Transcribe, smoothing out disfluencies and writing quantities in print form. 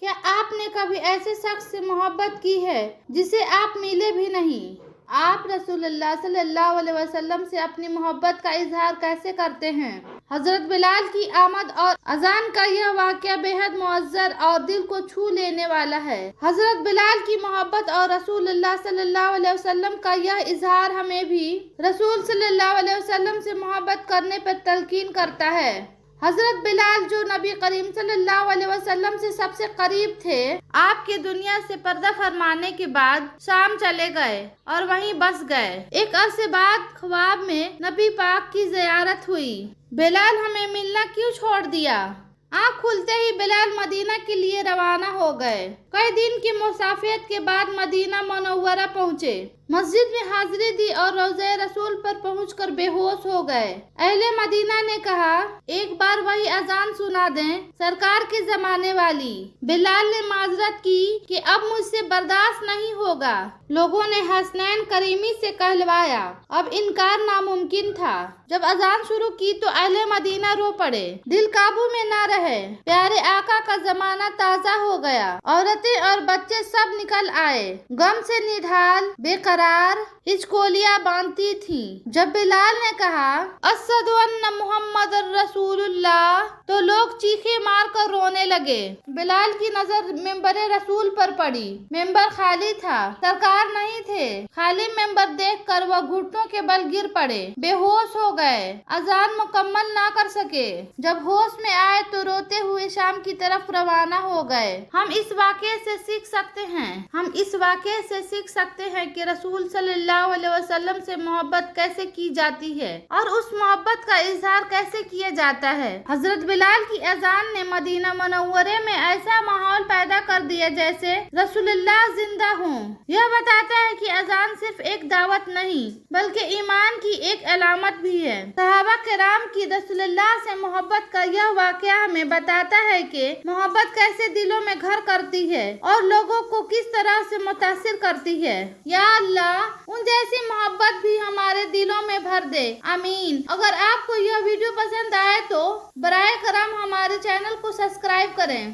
क्या आपने कभी ऐसे शख्स से मोहब्बत की है जिसे आप मिले भी नहीं? आप रसूलुल्लाह सल्लल्लाहु अलैहि वसल्लम से अपनी मोहब्बत का इजहार कैसे करते हैं? हजरत बिलाल की आमद और अजान का यह वाक़या बेहद मुअज्जर और दिल को छू लेने वाला है। हजरत बिलाल की मोहब्बत और रसूलुल्लाह सल्लल्लाहु अलैहि वसल्लम का यह इजहार हमें भी रसूल सल्लल्लाहु अलैहि वसल्लम से मोहब्बत करने पर तलकीन करता है। हजरत बिलाल जो नबी करीम सल्लल्लाहु अलैहि वसल्लम से सबसे करीब थे, आपके दुनिया से पर्दा फरमाने के बाद शाम चले गए और वहीं बस गए। एक अरसे बाद ख्वाब में नबी पाक की ज़ियारत हुई। बिलाल हमें मिलना क्यों छोड़ दिया? आँख खुलते ही बिलाल मदीना के लिए रवाना हो गए। कई दिन की मुसाफिरत के बाद मदीना मुनव्वरा पहुँचे। मस्जिद में हाजिरी दी और रोज़े रसूल पर पहुंचकर बेहोश हो गए। अहले मदीना ने कहा, एक बार वही अजान सुना दें, सरकार के जमाने वाली। बिलाल ने माजरत की कि अब मुझसे बर्दाश्त नहीं होगा। लोगों ने हसनैन करीमी से कहलवाया, अब इनकार नामुमकिन था। जब अजान शुरू की तो अहले मदीना रो पड़े, दिल काबू में न रहे। प्यारे आका का जमाना ताजा हो गया। औरतें और बच्चे सब निकल आए, गम से निढाल बेकरार हिचकोलियां बांधती थीं। जब बिलाल ने कहा, अशहदु अन्ना मुहम्मदुर रसूलुल्लाह, तो लोग चीखे मारकर रोने लगे। बिलाल की नजर मिंबरे रसूल पर पड़ी। मिंबर खाली था, सरकार नहीं थे। खाली मिंबर देखकर वह घुटनों के बल गिर पड़े, बेहोश हो गए, अजान मुकम्मल ना कर सके। जब होश में आए तो रोते हुए शाम की तरफ रवाना हो गए। हम इस वाक़े से सीख सकते हैं कि रसूल सल्लल्लाहु अलैहि वसल्लम से मोहब्बत कैसे की जाती है और उस मोहब्बत का इजहार कैसे किया जाता है। हजरत बिलाल की अजान ने मदीना मुनव्वरे में ऐसा माहौल पैदा कर दिया जैसे रसूलुल्लाह जिंदा हों। यह बताता है कि अजान सिर्फ एक दावत नहीं बल्कि ईमान की एक अलामत भी है। सहाबा किराम की रसूलुल्लाह से मोहब्बत का यह वाक़या हमें बताता है कि मोहब्बत कैसे दिलों में घर करती है और लोगों को किस तरह से मुतासिर करती है। या अल्लाह उन जैसी मोहब्बत भी हमारे दिलों में भर दे, आमीन। अगर आपको यह वीडियो पसंद आए तो बराए करम हमारे चैनल को सब्सक्राइब करें।